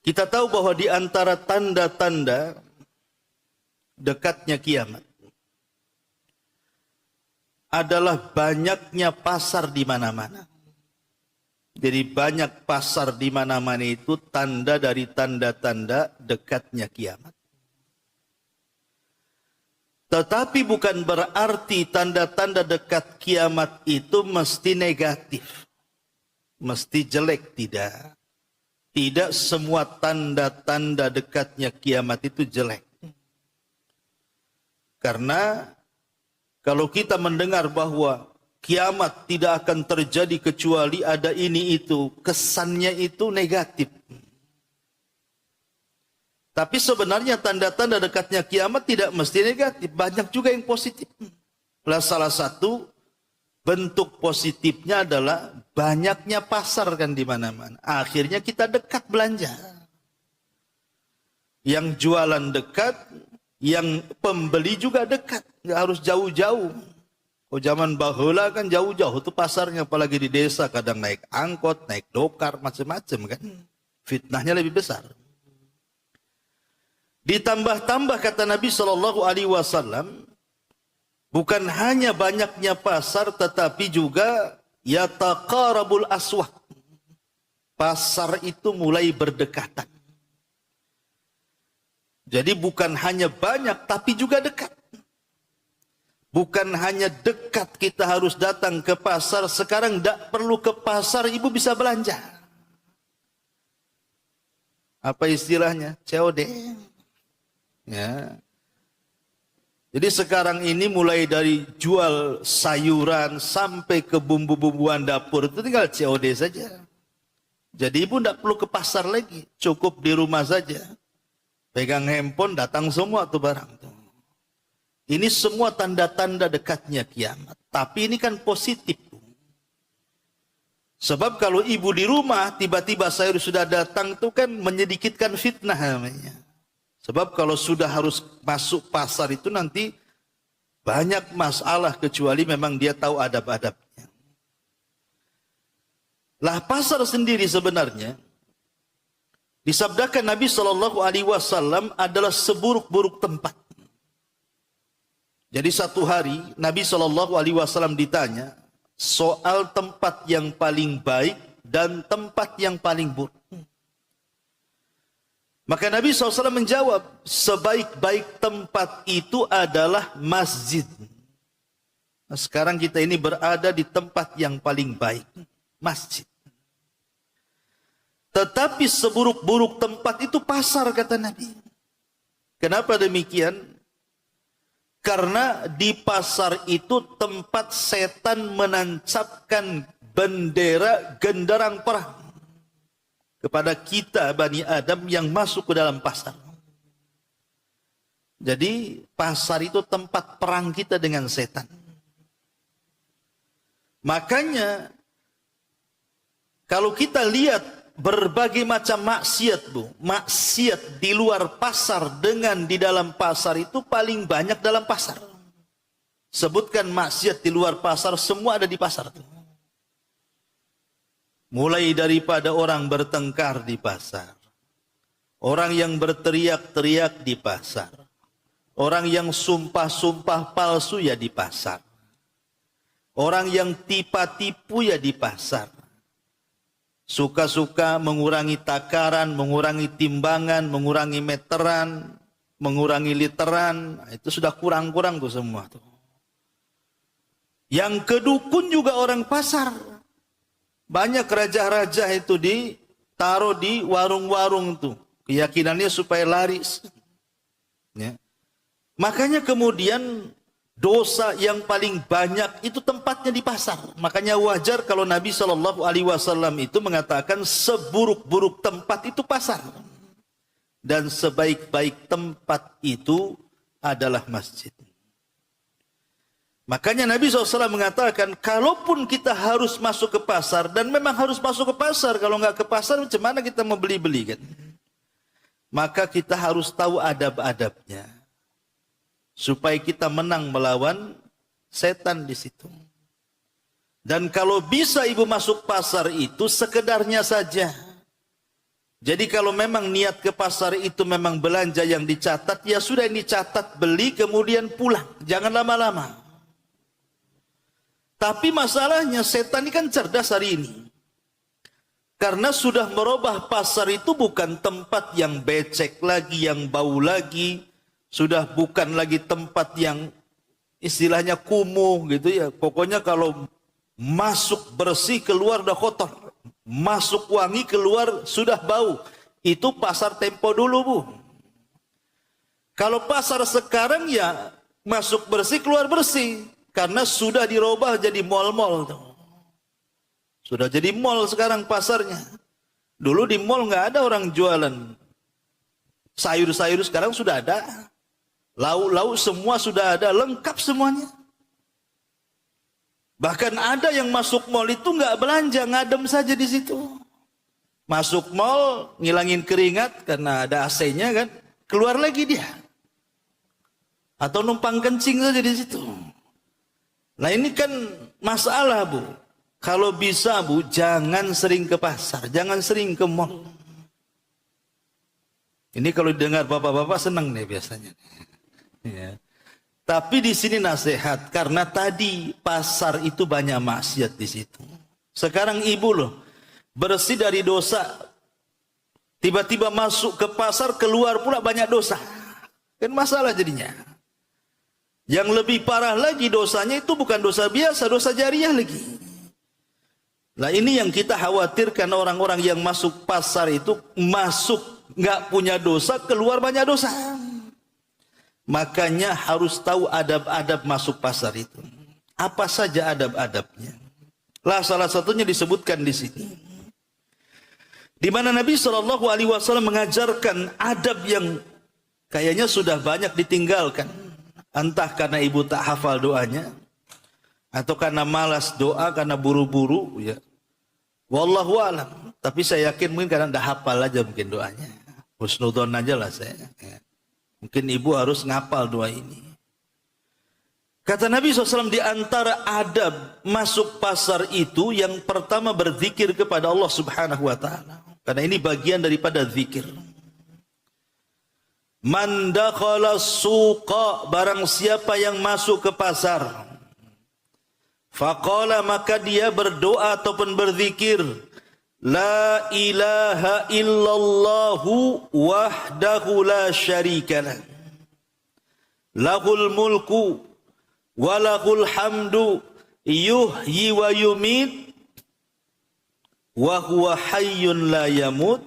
Kita tahu bahwa di antara tanda-tanda dekatnya kiamat adalah banyaknya pasar di mana-mana. Jadi banyak pasar di mana-mana itu tanda dari tanda-tanda dekatnya kiamat. Tetapi bukan berarti tanda-tanda dekat kiamat itu mesti negatif. Mesti jelek, tidak. Tidak semua tanda-tanda dekatnya kiamat itu jelek. Karena kalau kita mendengar bahwa kiamat tidak akan terjadi kecuali ada ini itu, kesannya itu negatif. Tapi sebenarnya tanda-tanda dekatnya kiamat tidak mesti negatif, banyak juga yang positif. Salah satu bentuk positifnya adalah banyaknya pasar kan di mana-mana. Akhirnya kita dekat belanja. Yang jualan dekat, yang pembeli juga dekat, nggak harus jauh-jauh. Oh, zaman baheula kan jauh-jauh tuh pasarnya, apalagi di desa kadang naik angkot, naik dokar, macam-macam kan. Fitnahnya lebih besar. Ditambah-tambah kata Nabi Shallallahu Alaihi Wasallam, bukan hanya banyaknya pasar, tetapi juga yataqarabul aswaq. Pasar itu mulai berdekatan. Jadi bukan hanya banyak, tapi juga dekat. Bukan hanya dekat kita harus datang ke pasar, sekarang tidak perlu ke pasar, ibu bisa belanja. Apa istilahnya? COD. Ya. Jadi sekarang ini mulai dari jual sayuran sampai ke bumbu-bumbuan dapur itu tinggal COD saja. Jadi ibu tidak perlu ke pasar lagi, cukup di rumah saja. Pegang handphone, datang semua tuh barang tuh. Ini semua tanda-tanda dekatnya kiamat. Tapi ini kan positif. Sebab kalau ibu di rumah, tiba-tiba sayur sudah datang itu kan menyedikitkan fitnah namanya. Sebab kalau sudah harus masuk pasar itu nanti banyak masalah kecuali memang dia tahu adab-adabnya. Lah pasar sendiri sebenarnya disabdakan Nabi Shallallahu Alaihi Wasallam adalah seburuk-buruk tempat. Jadi satu hari Nabi Shallallahu Alaihi Wasallam ditanya soal tempat yang paling baik dan tempat yang paling buruk. Maka Nabi SAW menjawab, sebaik-baik tempat itu adalah masjid. Nah, sekarang kita ini berada di tempat yang paling baik, masjid. Tetapi seburuk-buruk tempat itu pasar, kata Nabi. Kenapa demikian? Karena di pasar itu tempat setan menancapkan bendera genderang perang kepada kita Bani Adam yang masuk ke dalam pasar. Jadi pasar itu tempat perang kita dengan setan. Makanya kalau kita lihat berbagai macam maksiat, Bu, maksiat di luar pasar dengan di dalam pasar itu paling banyak dalam pasar. Sebutkan maksiat di luar pasar, semua ada di pasar tuh. Mulai daripada orang bertengkar di pasar, orang yang berteriak-teriak di pasar, orang yang sumpah-sumpah palsu ya di pasar, orang yang tipu-tipu ya di pasar, suka-suka mengurangi takaran, mengurangi timbangan, mengurangi meteran, mengurangi literan, itu sudah kurang-kurang tuh semua tuh. Yang kedukun juga orang pasar. Banyak raja-raja itu ditaruh di warung-warung tuh. Keyakinannya supaya laris. Ya. Makanya kemudian dosa yang paling banyak itu tempatnya di pasar. Makanya wajar kalau Nabi Shallallahu Alaihi Wasallam itu mengatakan seburuk-buruk tempat itu pasar. Dan sebaik-baik tempat itu adalah masjid. Makanya Nabi SAW mengatakan, kalaupun kita harus masuk ke pasar, dan memang harus masuk ke pasar, kalau nggak ke pasar, macam mana kita mau beli-beli kan? Maka kita harus tahu adab-adabnya, supaya kita menang melawan setan di situ. Dan kalau bisa ibu masuk pasar itu sekedarnya saja, Jadi kalau memang niat ke pasar itu memang belanja yang dicatat, ya sudah ini catat, beli kemudian pulang. Jangan lama-lama. Tapi masalahnya setan ini kan cerdas hari ini. Karena sudah merubah pasar itu bukan tempat yang becek lagi, yang bau lagi. Sudah bukan lagi tempat yang istilahnya kumuh gitu ya. Pokoknya kalau masuk bersih, keluar udah kotor. Masuk wangi, keluar sudah bau. Itu pasar tempo dulu, Bu. Kalau pasar sekarang ya masuk bersih, keluar bersih. Karena sudah dirubah jadi mal-mal tuh. Sudah jadi mall sekarang pasarnya. Dulu di mall nggak ada orang jualan. Sayur-sayur sekarang sudah ada. Lauk-lauk semua sudah ada, lengkap semuanya. Bahkan ada yang masuk mall itu nggak belanja, ngadem saja di situ. Masuk mall, ngilangin keringat karena ada AC-nya kan. Keluar lagi dia. Atau numpang kencing saja di situ. Nah ini kan masalah, Bu. Kalau bisa, Bu, jangan sering ke pasar, jangan sering ke mall. Ini kalau dengar bapak-bapak senang nih biasanya. Ya. Tapi di sini nasihat, karena tadi pasar itu banyak maksiat di situ. Sekarang ibu loh, bersih dari dosa, tiba-tiba masuk ke pasar, keluar pula banyak dosa. Kan masalah jadinya. Yang lebih parah lagi dosanya itu bukan dosa biasa, dosa jariah lagi. Nah ini yang kita khawatirkan, orang-orang yang masuk pasar itu masuk nggak punya dosa, keluar banyak dosa. Makanya harus tahu adab-adab masuk pasar itu. Apa saja adab-adabnya? Lah salah satunya disebutkan di sini. Di mana Nabi SAW mengajarkan adab yang kayaknya sudah banyak ditinggalkan. Entah karena ibu tak hafal doanya, atau karena malas doa, karena buru-buru ya. Wallahu alam. Tapi saya yakin mungkin karena tidak hafal aja mungkin doanya. Husnudon aja lah saya. Ya. Mungkin ibu harus ngapal doa ini. Kata Nabi SAW, di antara adab masuk pasar itu, yang pertama berzikir kepada Allah Subhanahu wa Ta'ala. Karena ini bagian daripada zikir. Man dakhala suqa, barang siapa yang masuk ke pasar. Faqala, maka dia berdoa ataupun berzikir. La ilaha illallahu wahdahu la syarikalah. Lahul mulku wa lahul hamdu yuhyi wa yumit wa huwa hayyun la yamut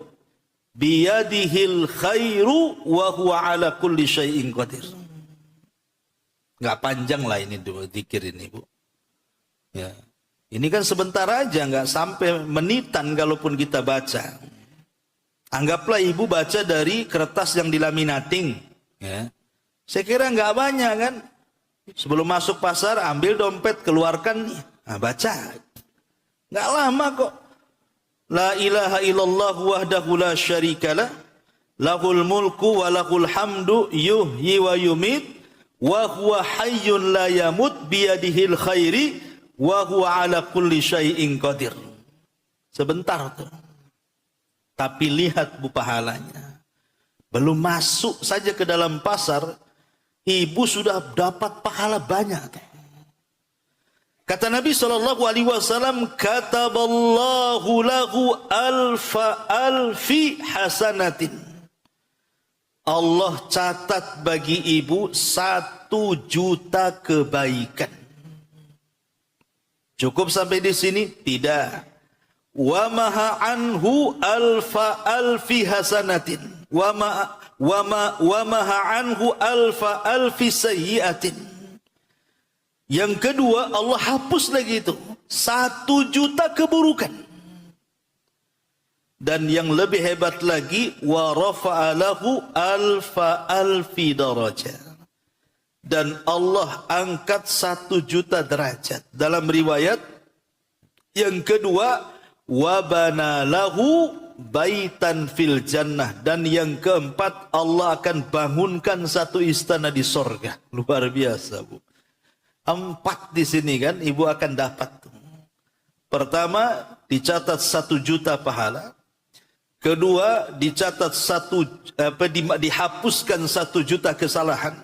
biyadihil khairu wa huwa ala kulli syai'in qadir. Enggak panjang lah ini zikir ini, Bu. Ya. Ini kan sebentar aja, nggak sampai menitan kalaupun kita baca. Anggaplah ibu baca dari kertas yang dilaminating. Ya. Saya kira nggak banyak kan. Sebelum masuk pasar, ambil dompet, keluarkan nih. Nah, baca. Nggak lama kok. La ilaha illallah wahdahu la syarikalah. Lahul mulku wa lahul hamdu yuhyi wa yumit. Wa huwa hayyun la yamut biyadihil khairi. Wa huwa ala kulli syai'in qadir. Sebentar tuh. Tapi lihat, Bu, pahalanya. Belum masuk saja ke dalam pasar, ibu sudah dapat pahala banyak. Kata Nabi SAW, kataballahu lahu alfi hasanatin. Allah catat bagi ibu 1 juta kebaikan. Cukup sampai di sini? Tidak. Wa maha anhu alfi hasanatin. Wa maha anhu alfi sayyiatin. Yang kedua, Allah hapus lagi itu 1 juta keburukan. Dan yang lebih hebat lagi, wa rafa'a lahu alfi darajah. Dan Allah angkat 1 juta derajat. Dalam riwayat yang kedua, wabana lahu baitan fil jannah. Dan yang keempat, Allah akan bangunkan 1 istana di sorga. Luar biasa, Bu. 4 di sini kan, ibu akan dapat. Pertama, dicatat 1 juta pahala. Kedua, dicatat dihapuskan 1 juta kesalahan.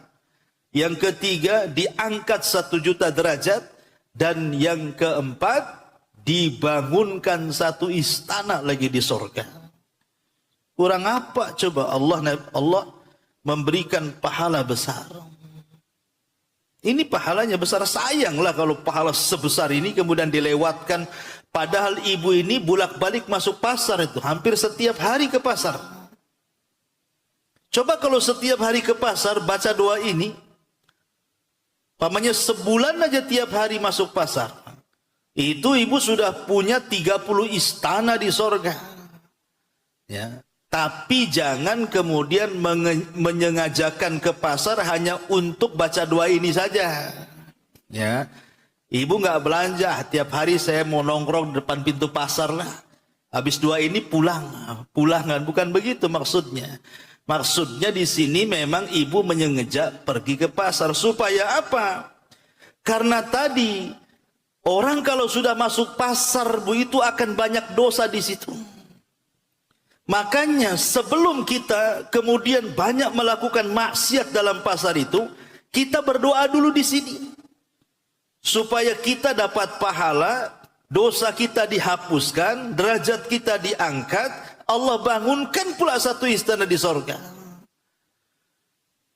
Yang ketiga, diangkat 1 juta derajat. Dan yang keempat, dibangunkan 1 istana lagi di surga. Kurang apa coba Allah memberikan pahala besar. Ini pahalanya besar. Sayanglah kalau pahala sebesar ini kemudian dilewatkan. Padahal ibu ini bolak-balik masuk pasar itu. Hampir setiap hari ke pasar. Coba kalau setiap hari ke pasar baca doa ini. Pamannya sebulan aja tiap hari masuk pasar. Itu ibu sudah punya 30 istana di sorga. Ya. Tapi jangan kemudian menyengajakan ke pasar hanya untuk baca doa ini saja. Ya. Ibu nggak belanja, tiap hari saya mau nongkrong di depan pintu pasar lah. Habis doa ini pulangan, bukan begitu maksudnya. Maksudnya di sini memang ibu menyengajak pergi ke pasar supaya apa? Karena tadi orang kalau sudah masuk pasar bu itu akan banyak dosa di situ. Makanya sebelum kita kemudian banyak melakukan maksiat dalam pasar itu, kita berdoa dulu di sini. Supaya kita dapat pahala, dosa kita dihapuskan, derajat kita diangkat, Allah bangunkan pula 1 istana di sorga.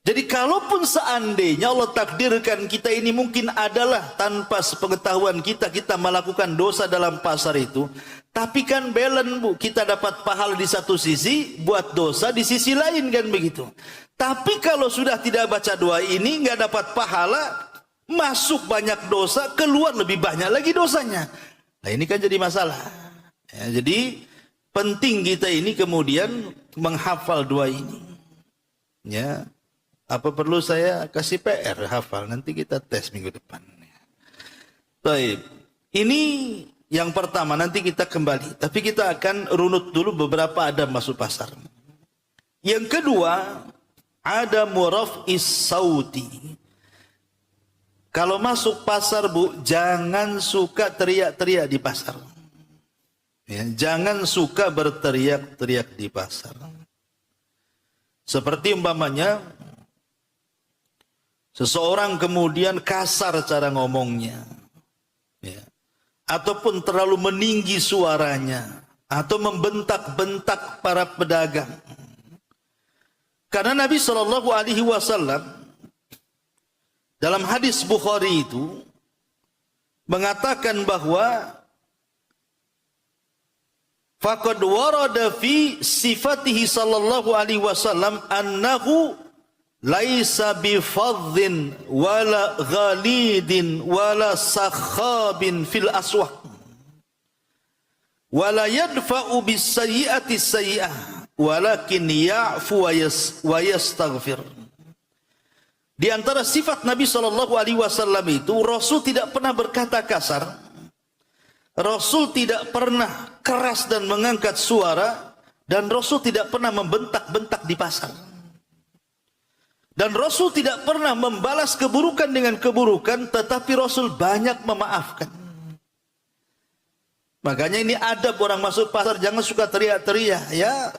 Jadi kalaupun seandainya Allah takdirkan kita ini mungkin adalah tanpa sepengetahuan kita melakukan dosa dalam pasar itu. Tapi kan balance bu, kita dapat pahala di satu sisi, buat dosa di sisi lain kan begitu. Tapi kalau sudah tidak baca doa ini, nggak dapat pahala, masuk banyak dosa, keluar lebih banyak lagi dosanya. Nah ini kan jadi masalah. Ya, jadi penting kita ini kemudian menghafal doa ini. Ya, apa perlu saya kasih PR hafal? Nanti kita tes minggu depan. Baik, ini yang pertama, nanti kita kembali. Tapi kita akan runut dulu beberapa adab masuk pasar. Yang kedua, ada muraf'is sauti. Kalau masuk pasar bu, jangan suka teriak-teriak di pasar. Ya, jangan suka berteriak-teriak di pasar. Seperti umpamanya, seseorang kemudian kasar cara ngomongnya. Ya. Ataupun terlalu meninggi suaranya. Atau membentak-bentak para pedagang. Karena Nabi SAW dalam hadis Bukhari itu mengatakan bahwa faqad warada fi sifatihi sallallahu alaihi wasallam annahu laisa bifadhin wala ghalidin wala sakhabin fil aswaq wala yadfa'u bis sayyi'ati sayyi'ah walakin ya'fu wa yastaghfir. Di antara sifat Nabi SAW itu, Rasul tidak pernah berkata kasar. Rasul tidak pernah keras dan mengangkat suara. Dan Rasul tidak pernah membentak-bentak di pasar. Dan Rasul tidak pernah membalas keburukan dengan keburukan, tetapi Rasul banyak memaafkan. Makanya ini adab orang masuk pasar, jangan suka teriak-teriak. Ya,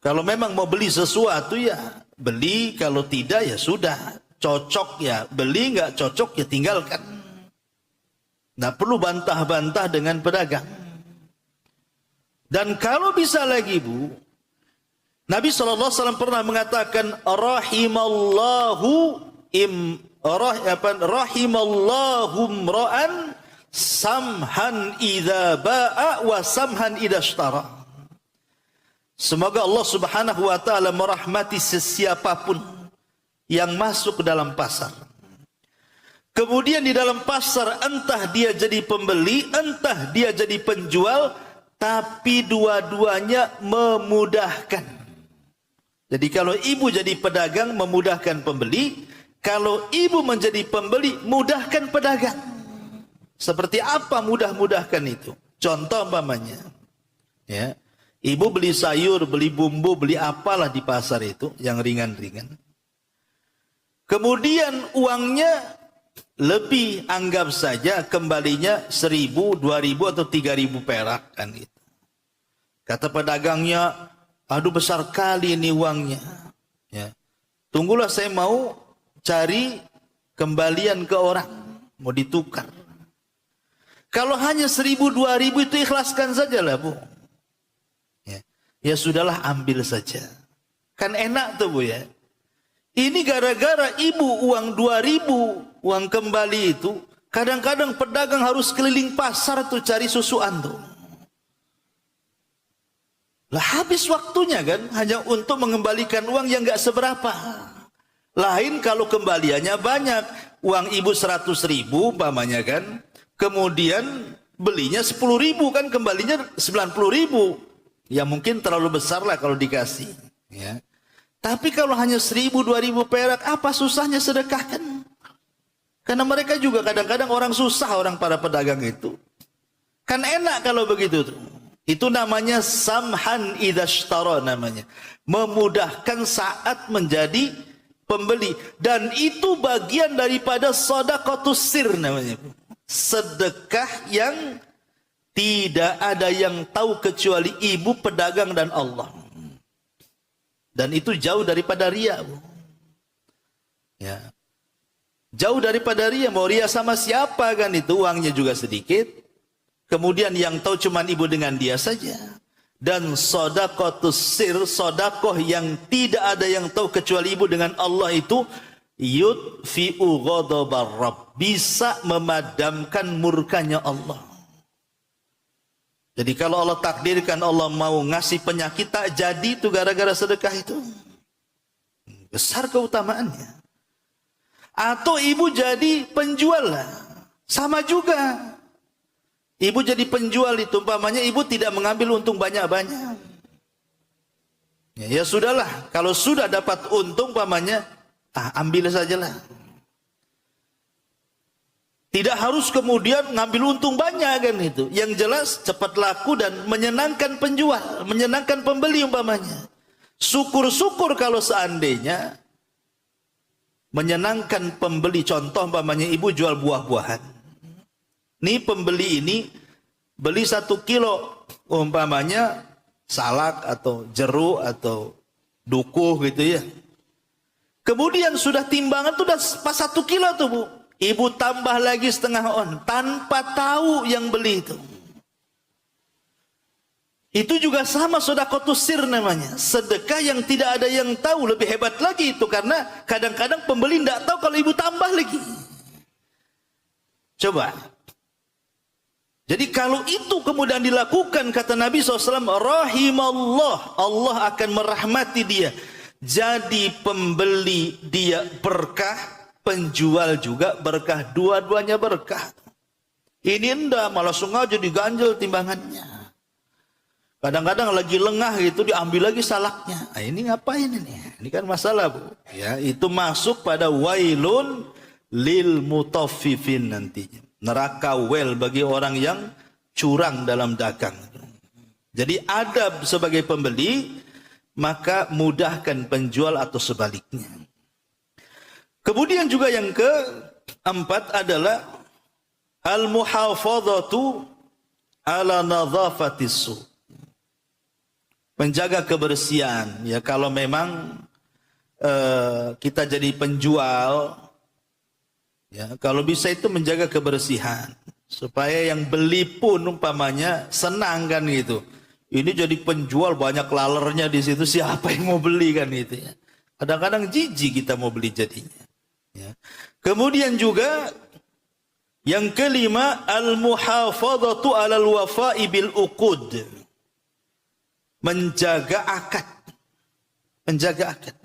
kalau memang mau beli sesuatu ya beli, kalau tidak ya sudah, cocok ya beli, nggak cocok ya tinggalkan. Nggak perlu bantah-bantah dengan pedagang. Dan kalau bisa lagi bu, Nabi SAW pernah mengatakan rahimallahu mra'an samhan idza ba'a wa samhan idza ishtara. Semoga Allah Subhanahu wa taala merahmati sesiapapun yang masuk ke dalam pasar. Kemudian di dalam pasar entah dia jadi pembeli, entah dia jadi penjual, tapi dua-duanya memudahkan. Jadi kalau ibu jadi pedagang memudahkan pembeli, kalau ibu menjadi pembeli mudahkan pedagang. Seperti apa mudah-mudahkan itu? Contoh umpamanya, ya. Ibu beli sayur, beli bumbu, beli apalah di pasar itu yang ringan-ringan. Kemudian uangnya lebih, anggap saja kembalinya 1.000, 2.000 atau 3.000 perak kan gitu. Kata pedagangnya, aduh besar kali ini uangnya. Ya. Tunggulah saya mau cari kembalian ke orang, mau ditukar. Kalau hanya 1.000, 2.000 itu ikhlaskan saja lah Bu. Ya. Ya sudahlah ambil saja. Kan enak tuh Bu ya. Ini gara-gara ibu uang 2.000, uang kembali itu, kadang-kadang pedagang harus keliling pasar tuh cari susuan tuh. Lah habis waktunya kan, hanya untuk mengembalikan uang yang gak seberapa. Lain kalau kembaliannya banyak, uang ibu 100.000 umpamanya kan, kemudian belinya 10.000 kan, kembalinya 90.000. Ya mungkin terlalu besar lah kalau dikasih. Ya. Tapi kalau hanya 1.000, 2.000 perak, apa susahnya sedekahkan? Karena mereka juga kadang-kadang orang susah, orang para pedagang itu. Kan enak kalau begitu tuh. Itu namanya samhan idashtara namanya. Memudahkan saat menjadi pembeli. Dan itu bagian daripada shadaqatus sir namanya. Sedekah yang tidak ada yang tahu kecuali ibu, pedagang, dan Allah. Dan itu jauh daripada riya. Ya. Jauh daripada riya. Mau riya sama siapa kan itu, uangnya juga sedikit. Kemudian yang tahu cuma ibu dengan dia saja. Dan shadaqatus sir, sedekah yang tidak ada yang tahu kecuali ibu dengan Allah itu yudfi'u ghadabar Rabb, bisa memadamkan murkanya Allah. Jadi kalau Allah takdirkan Allah mau ngasih penyakit, tak jadi itu gara-gara sedekah itu. Besar keutamaannya. Atau ibu jadi penjual lah. Sama juga. Ibu jadi penjual itu, umpamanya ibu tidak mengambil untung banyak-banyak. Ya sudahlah, kalau sudah dapat untung umpamanya, ambil sajalah. Tidak harus kemudian ngambil untung banyak kan itu. Yang jelas cepat laku dan menyenangkan penjual, menyenangkan pembeli umpamanya. Syukur-syukur kalau seandainya menyenangkan pembeli. Contoh umpamanya ibu jual buah-buahan. Nih pembeli ini beli 1 kilo umpamanya salak atau jeruk atau dukuh gitu ya. Kemudian sudah timbangan tuh udah pas 1 kilo tuh Bu. Ibu tambah lagi setengah on tanpa tahu yang beli itu. Itu juga sama shadaqatus sir namanya. Sedekah yang tidak ada yang tahu, lebih hebat lagi itu karena kadang-kadang pembeli tidak tahu kalau ibu tambah lagi. Coba. Jadi kalau itu kemudian dilakukan kata Nabi SAW, rahimallah, Allah akan merahmati dia. Jadi pembeli dia berkah, penjual juga berkah, dua-duanya berkah. Ini enggak, malah sengaja diganjel timbangannya. Kadang-kadang lagi lengah gitu diambil lagi salaknya. Nah, ini ngapain ini? Ini kan masalah Bu. Ya, itu masuk pada wailun lil mutaffifin nantinya. Neraka wel bagi orang yang curang dalam dagang. Jadi adab sebagai pembeli, maka mudahkan penjual atau sebaliknya. Kemudian juga yang keempat adalah al-muhafadzatu ala nadhafatis su. Menjaga kebersihan. Ya kalau memang kita jadi penjual, ya kalau bisa itu menjaga kebersihan supaya yang beli pun umpamanya senang kan gitu. Ini jadi penjual banyak lalernya di situ, siapa yang mau beli kan itu ya. Kadang-kadang jijik kita mau beli jadinya. Ya. Kemudian juga yang kelima al-muhafadzatu 'alal wafa'i bil uqud. Menjaga akad. Menjaga akad.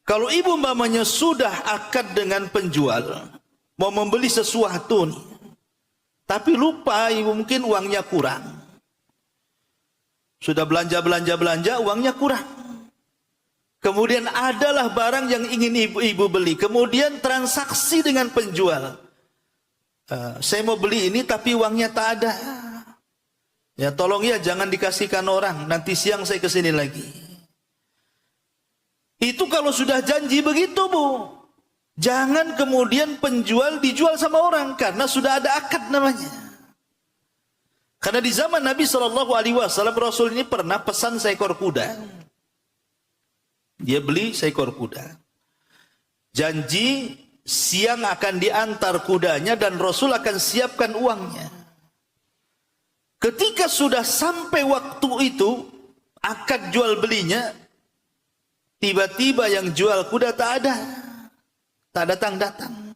Kalau ibu umpamanya sudah akad dengan penjual, mau membeli sesuatu nih, tapi lupa ibu mungkin uangnya kurang. Sudah belanja, uangnya kurang. Kemudian adalah barang yang ingin ibu beli. Kemudian transaksi dengan penjual. Saya mau beli ini tapi uangnya tak ada. Ya tolong ya jangan dikasihkan orang. Nanti siang saya kesini lagi. Itu kalau sudah janji begitu Bu. Jangan kemudian penjual dijual sama orang. Karena sudah ada akad namanya. Karena di zaman Nabi SAW, Rasul ini pernah pesan seekor kuda. Dia beli seekor kuda. Janji siang akan diantar kudanya dan Rasul akan siapkan uangnya. Ketika sudah sampai waktu itu, akad jual belinya, tiba-tiba yang jual kuda tak ada. Tak datang-datang.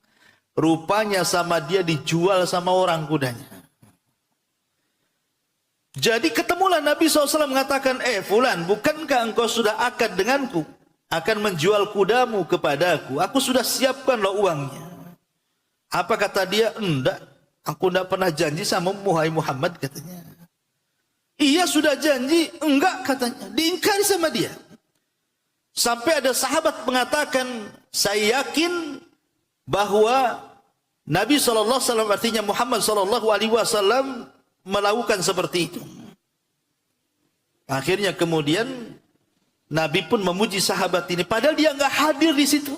Rupanya sama dia dijual sama orang kudanya. Jadi ketemulah Nabi SAW mengatakan, Fulan, bukankah engkau sudah akad denganku? Akan menjual kudamu kepadaku. Aku sudah siapkan loh uangnya. Apa kata dia? Enggak. Aku enggak pernah janji sama Muhammad katanya. Iya sudah janji. Enggak katanya. Diingkari sama dia. Sampai ada sahabat mengatakan, saya yakin bahwa Nabi SAW, artinya Muhammad SAW, melakukan seperti itu. Akhirnya kemudian Nabi pun memuji sahabat ini, padahal dia nggak hadir di situ,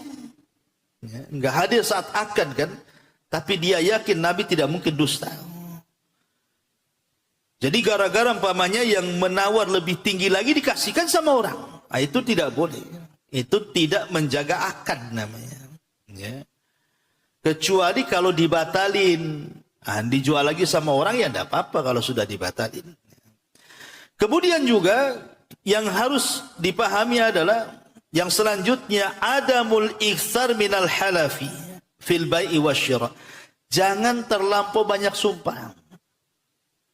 nggak hadir saat akad kan, tapi dia yakin Nabi tidak mungkin dusta. Jadi gara-gara umpamanya yang menawar lebih tinggi lagi dikasihkan sama orang, itu tidak boleh. Itu tidak menjaga akad namanya. Ya. Kecuali kalau dibatalin, dijual lagi sama orang ya tidak apa-apa kalau sudah dibatalin. Kemudian juga yang harus dipahami adalah yang selanjutnya adamul iktsar minal halafi fil bai'i wasyira. Jangan terlampau banyak sumpah.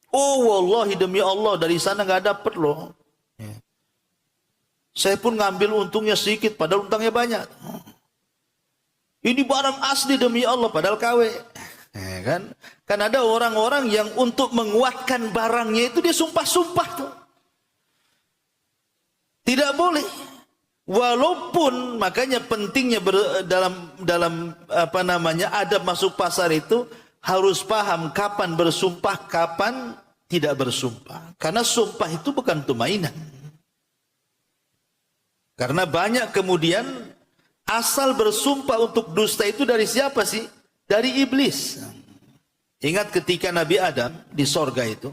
Oh wallahi demi Allah dari sana nggak dapat loh. Saya pun ngambil untungnya sedikit padahal untungnya banyak. Ini barang asli demi Allah padahal KW. Kan ada orang-orang yang untuk menguatkan barangnya itu dia sumpah-sumpah tuh. Tidak boleh. Walaupun makanya pentingnya dalam apa namanya adab masuk pasar itu harus paham kapan bersumpah, kapan tidak bersumpah. Karena sumpah itu bukan untuk mainan. Karena banyak kemudian asal bersumpah untuk dusta itu dari siapa sih? Dari iblis. Ingat ketika Nabi Adam di sorga itu,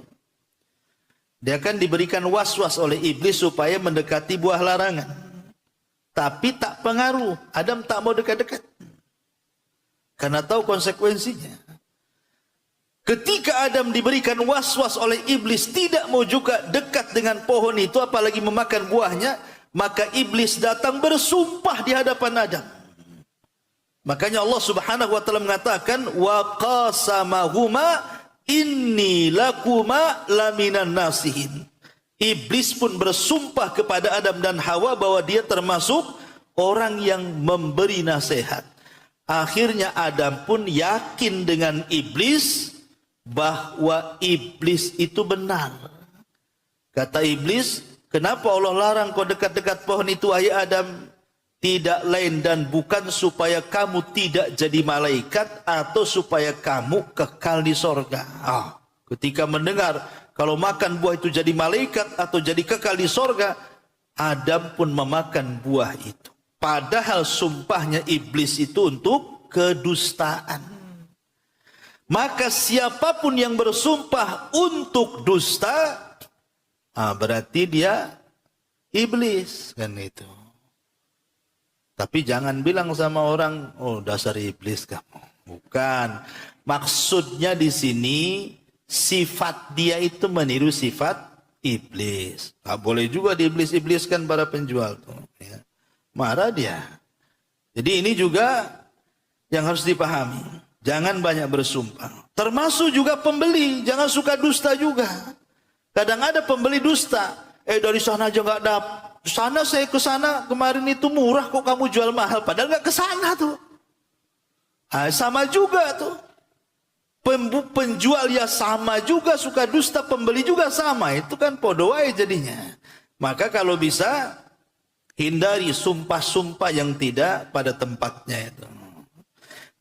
dia akan diberikan was-was oleh iblis supaya mendekati buah larangan. Tapi tak pengaruh. Adam tak mau dekat-dekat. Karena tahu konsekuensinya. Ketika Adam diberikan was-was oleh iblis, tidak mau juga dekat dengan pohon itu, apalagi memakan buahnya, maka iblis datang bersumpah di hadapan Adam. Makanya Allah Subhanahu wa taala mengatakan, wa qasamahuma inni lakuma laminan nasihin. Iblis pun bersumpah kepada Adam dan Hawa bahwa dia termasuk orang yang memberi nasihat. Akhirnya Adam pun yakin dengan iblis bahwa iblis itu benar. Kata iblis, kenapa Allah larang kau dekat-dekat pohon itu wahai Adam? Tidak lain dan bukan supaya kamu tidak jadi malaikat atau supaya kamu kekal di sorga. Ketika mendengar kalau makan buah itu jadi malaikat atau jadi kekal di sorga, Adam pun memakan buah itu. Padahal sumpahnya iblis itu untuk kedustaan. Maka siapapun yang bersumpah untuk dusta, berarti dia iblis kan itu. Tapi jangan bilang sama orang, oh dasar iblis kamu. Bukan. Maksudnya di sini sifat dia itu meniru sifat iblis. Tak boleh juga diiblis-ibliskan para penjual tuh. Ya. Marah dia. Jadi ini juga yang harus dipahami. Jangan banyak bersumpah. Termasuk juga pembeli. Jangan suka dusta juga. Kadang ada pembeli dusta. Dari sana aja nggak dapat. Sana saya ke sana kemarin itu murah kok kamu jual mahal. Padahal nggak ke sana tuh. Sama juga tuh. Penjual ya sama juga suka dusta, pembeli juga sama. Itu kan podoai jadinya. Maka kalau bisa hindari sumpah-sumpah yang tidak pada tempatnya itu.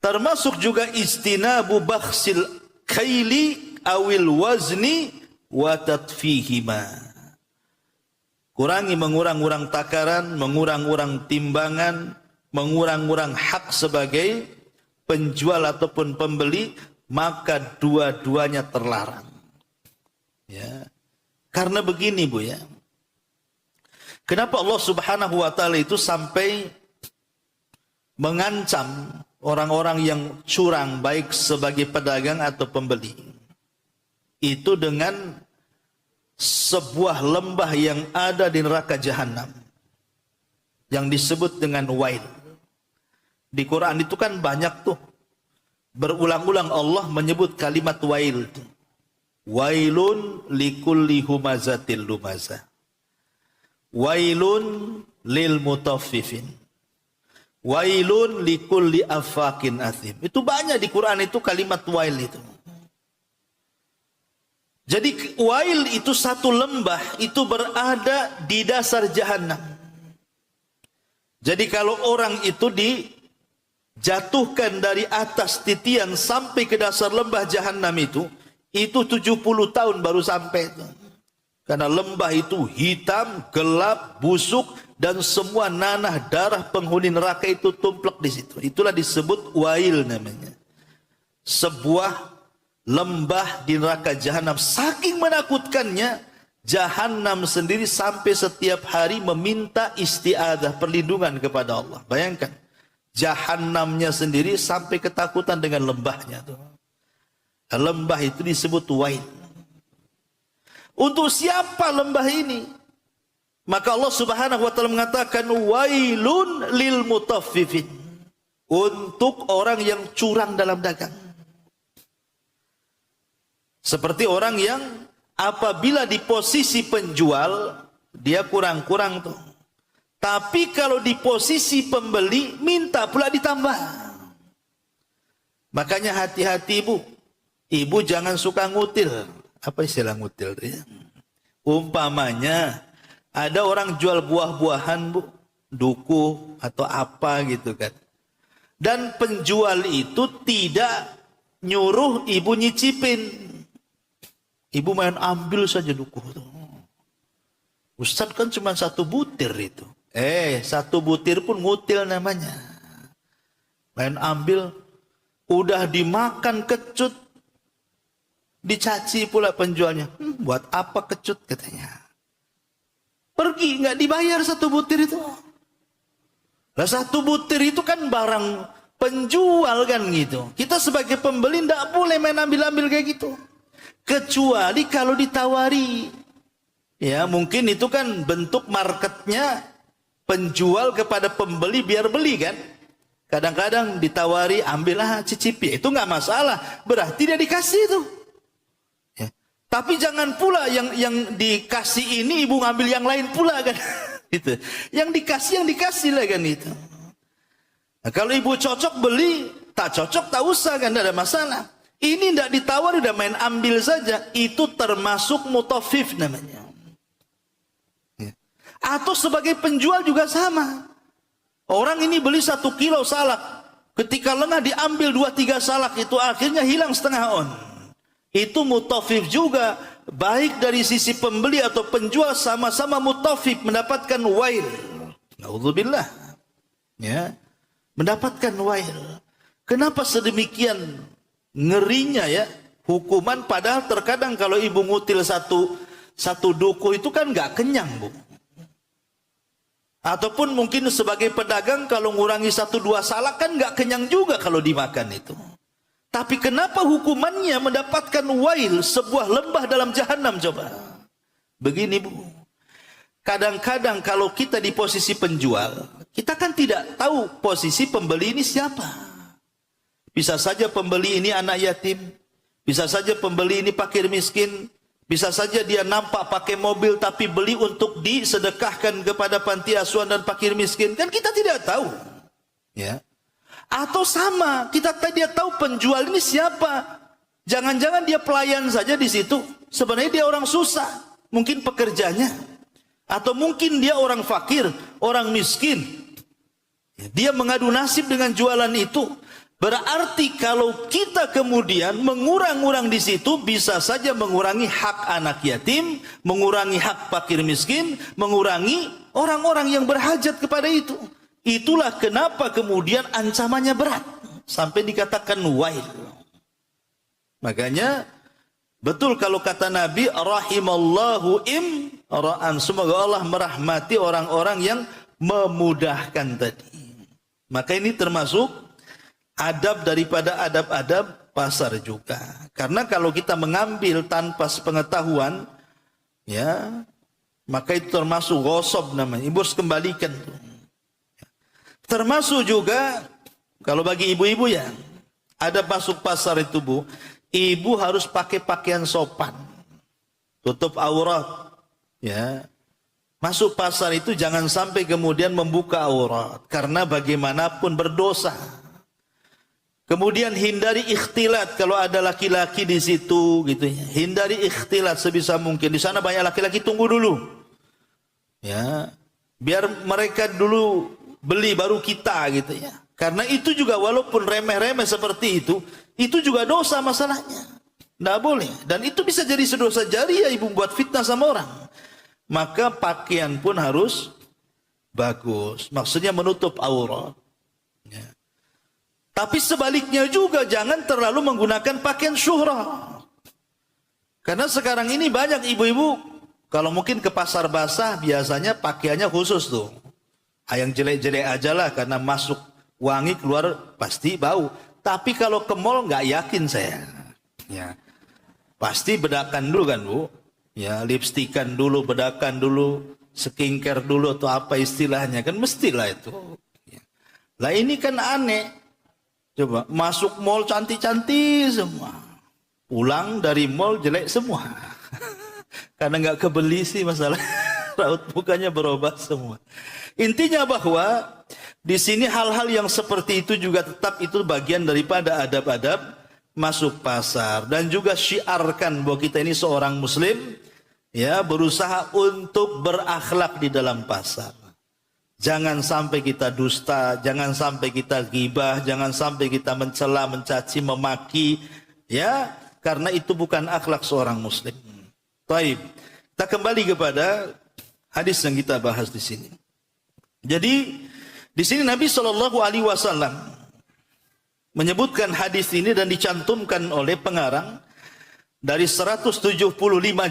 Termasuk juga istinabu bakhsil kaili awil wazni wa tatfihima. Kurangi mengurang-urang takaran, mengurang-urang timbangan, mengurang-urang hak sebagai penjual ataupun pembeli, maka dua-duanya terlarang. Ya. Karena begini Bu ya. Kenapa Allah Subhanahu wa taala itu sampai mengancam orang-orang yang curang baik sebagai pedagang atau pembeli? Itu dengan sebuah lembah yang ada di neraka jahanam yang disebut dengan wail. Di Quran itu kan banyak tuh, berulang-ulang Allah menyebut kalimat wail itu. Wailun likulli humazatil lumazah, wailun lil mutaffifin, wailun likulli afakin athim. Itu banyak di Quran itu kalimat wail itu. Jadi wail itu satu lembah, itu berada di dasar jahanam. Jadi kalau orang itu dijatuhkan dari atas titian sampai ke dasar lembah jahanam itu 70 tahun baru sampai itu. Karena lembah itu hitam, gelap, busuk, dan semua nanah darah penghuni neraka itu tumplek di situ. Itulah disebut wail namanya. Sebuah lembah di neraka jahanam. Saking menakutkannya, jahanam sendiri sampai setiap hari meminta isti'adzah, perlindungan kepada Allah. Bayangkan, jahanamnya sendiri sampai ketakutan dengan lembahnya tuh. Lembah itu disebut wail. Untuk siapa lembah ini? Maka Allah Subhanahu wa taala mengatakan wailun lil mutaffifin. Untuk orang yang curang dalam dagang. Seperti orang yang apabila di posisi penjual dia kurang-kurang tuh. Tapi kalau di posisi pembeli minta pula ditambah. Makanya hati-hati Bu. Ibu jangan suka ngutil. Apa istilah ngutil? Ya? Umpamanya ada orang jual buah-buahan Bu, duku atau apa gitu kan. Dan penjual itu tidak nyuruh ibu nyicipin. Ibu main ambil saja duku itu. Ustadz kan cuma 1 butir itu. 1 butir pun ngutil namanya. Main ambil, udah dimakan kecut. Dicaci pula penjualnya. Buat apa kecut katanya. Pergi nggak dibayar 1 butir itu. Lah 1 butir itu kan barang penjual kan gitu. Kita sebagai pembeli nggak boleh main ambil-ambil kayak gitu. Kecuali kalau ditawari. Ya mungkin itu kan bentuk marketnya penjual kepada pembeli biar beli kan. Kadang-kadang ditawari ambillah cicipi. Itu nggak masalah. Berarti dia dikasih itu. Tapi jangan pula yang dikasih ini ibu ngambil yang lain pula kan. Gitu. Yang dikasih lah kan itu. Nah, kalau ibu cocok beli, tak cocok tak usah kan, tidak ada masalah. Ini tidak ditawar, udah main ambil saja. Itu termasuk mutaffif namanya. Ya. Atau sebagai penjual juga sama. Orang ini beli 1 kilo salak. Ketika lengah diambil 2-3 salak itu akhirnya hilang setengah on. Itu mutaffif juga, baik dari sisi pembeli atau penjual sama-sama mutaffif, mendapatkan wail. Naudzubillah. Ya, mendapatkan wail. Kenapa sedemikian ngerinya ya hukuman, padahal terkadang kalau ibu ngutil satu duku itu kan nggak kenyang Bu. Ataupun mungkin sebagai pedagang kalau ngurangi 1-2 salak kan nggak kenyang juga kalau dimakan itu. Tapi kenapa hukumannya mendapatkan wail, sebuah lembah dalam jahanam coba? Begini Bu. Kadang-kadang kalau kita di posisi penjual, kita kan tidak tahu posisi pembeli ini siapa. Bisa saja pembeli ini anak yatim, bisa saja pembeli ini fakir miskin, bisa saja dia nampak pakai mobil tapi beli untuk disedekahkan kepada panti asuhan dan fakir miskin. Kan kita tidak tahu. Ya. Atau sama, kita dia tahu penjual ini siapa. Jangan-jangan dia pelayan saja di situ. Sebenarnya dia orang susah, mungkin pekerjanya. Atau mungkin dia orang fakir, orang miskin. Dia mengadu nasib dengan jualan itu. Berarti kalau kita kemudian mengurang-urang di situ, bisa saja mengurangi hak anak yatim, mengurangi hak fakir miskin, mengurangi orang-orang yang berhajat kepada itu. Itulah kenapa kemudian ancamannya berat sampai dikatakan wail. Makanya Betul kalau kata Nabi, rahimallahu imra'an. Semoga Allah merahmati orang-orang yang memudahkan tadi. Maka ini termasuk adab daripada adab-adab pasar juga. Karena kalau kita mengambil tanpa sepengetahuan, ya, maka itu termasuk ghosob namanya. Ibu harus kembalikan. Termasuk juga kalau bagi ibu-ibu ya, ada masuk pasar itu Bu, ibu harus pakai pakaian sopan, tutup aurat, ya. Masuk pasar itu jangan sampai kemudian membuka aurat, karena bagaimanapun berdosa. Kemudian hindari ikhtilat kalau ada laki-laki di situ, gitu ya. Hindari ikhtilat sebisa mungkin. Di sana banyak laki-laki, tunggu dulu, ya, biar mereka dulu beli baru kita, gitu ya. Karena itu juga walaupun remeh-remeh seperti itu juga dosa masalahnya. Tidak boleh. Dan itu bisa jadi sedosa jariah ibu buat fitnah sama orang. Maka pakaian pun harus bagus. Maksudnya menutup aurat. Ya. Tapi sebaliknya juga jangan terlalu menggunakan pakaian syuhrah. Karena sekarang ini banyak ibu-ibu kalau mungkin ke pasar basah biasanya pakaiannya khusus tuh. Yang jelek-jelek aja lah karena masuk wangi keluar pasti bau. Tapi kalau ke mall nggak yakin saya. Ya. Pasti bedakan dulu kan Bu. Ya, lipstikan dulu, bedakan dulu, skincare dulu atau apa istilahnya kan mestilah itu. Ya. Lah ini kan aneh. Coba masuk mall cantik-cantik semua. Pulang dari mall jelek semua. Karena nggak kebeli sih masalah. Raut mukanya berubah semua. Intinya bahwa di sini hal-hal yang seperti itu juga tetap itu bagian daripada adab-adab masuk pasar. Dan juga syiarkan bahwa kita ini seorang muslim, ya, berusaha untuk berakhlak di dalam pasar. Jangan sampai kita dusta, jangan sampai kita ghibah, jangan sampai kita mencela, mencaci, memaki, ya, karena itu bukan akhlak seorang muslim. Baik, kita kembali kepada hadis yang kita bahas di sini. Jadi di sini Nabi SAW menyebutkan hadis ini dan dicantumkan oleh pengarang dari 175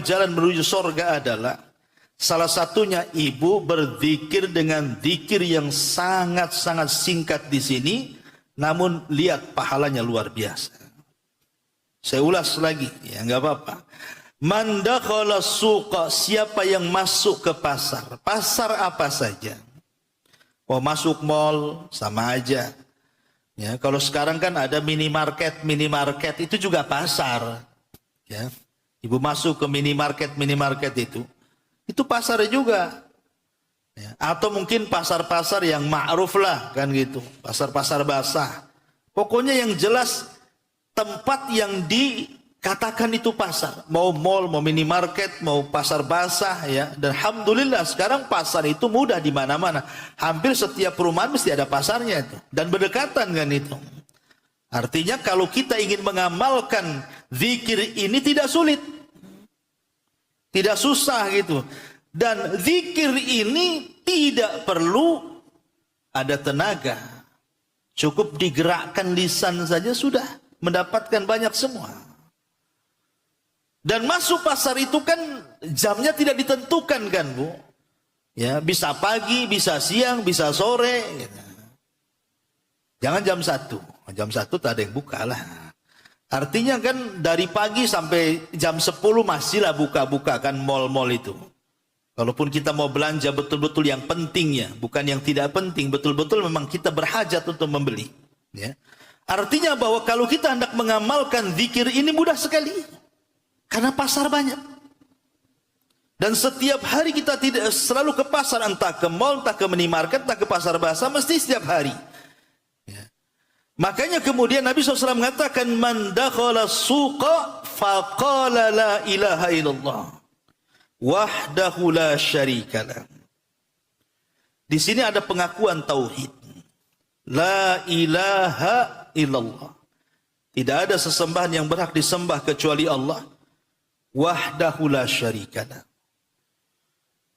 jalan menuju surga adalah salah satunya ibu berzikir dengan zikir yang sangat-sangat singkat di sini, namun lihat pahalanya luar biasa. Saya ulas lagi, ya nggak apa-apa. Man dakhala suqa, siapa yang masuk ke pasar, pasar apa saja. Oh, masuk mall sama aja. Ya, kalau sekarang kan ada minimarket itu juga pasar. Ya, ibu masuk ke minimarket itu pasar juga. Ya, atau mungkin pasar-pasar yang ma'ruf lah kan gitu, pasar-pasar basah. Pokoknya yang jelas tempat yang dikatakan itu pasar, mau mall, mau minimarket, mau pasar basah ya. Dan alhamdulillah sekarang pasar itu mudah di mana-mana. Hampir setiap perumahan mesti ada pasarnya itu dan berdekatan kan itu. Artinya kalau kita ingin mengamalkan zikir ini tidak sulit. Tidak susah gitu. Dan zikir ini tidak perlu ada tenaga. Cukup digerakkan lisan saja sudah mendapatkan banyak semua. Dan masuk pasar itu kan jamnya tidak ditentukan kan Bu. Ya, bisa pagi, bisa siang, bisa sore. Gitu. Jangan jam 1. Jam 1 tak ada yang buka lah. Artinya kan dari pagi sampai jam 10 masihlah buka-buka kan mall-mall itu. Walaupun kita mau belanja betul-betul yang pentingnya, bukan yang tidak penting, betul-betul memang kita berhajat untuk membeli. Ya. Artinya bahwa kalau kita hendak mengamalkan zikir ini mudah sekali. Karena pasar banyak. Dan setiap hari kita tidak selalu ke pasar, entah ke mall, entah ke minimarket, entah ke pasar basah, mesti setiap hari. Ya. Makanya kemudian Nabi SAW mengatakan, Man dakhala suqa faqala la ilaha illallah wahdahu la syarikalah. Di sini ada pengakuan tauhid. La ilaha illallah. Tidak ada sesembahan yang berhak disembah kecuali Allah. Wahdahu la syarikalah.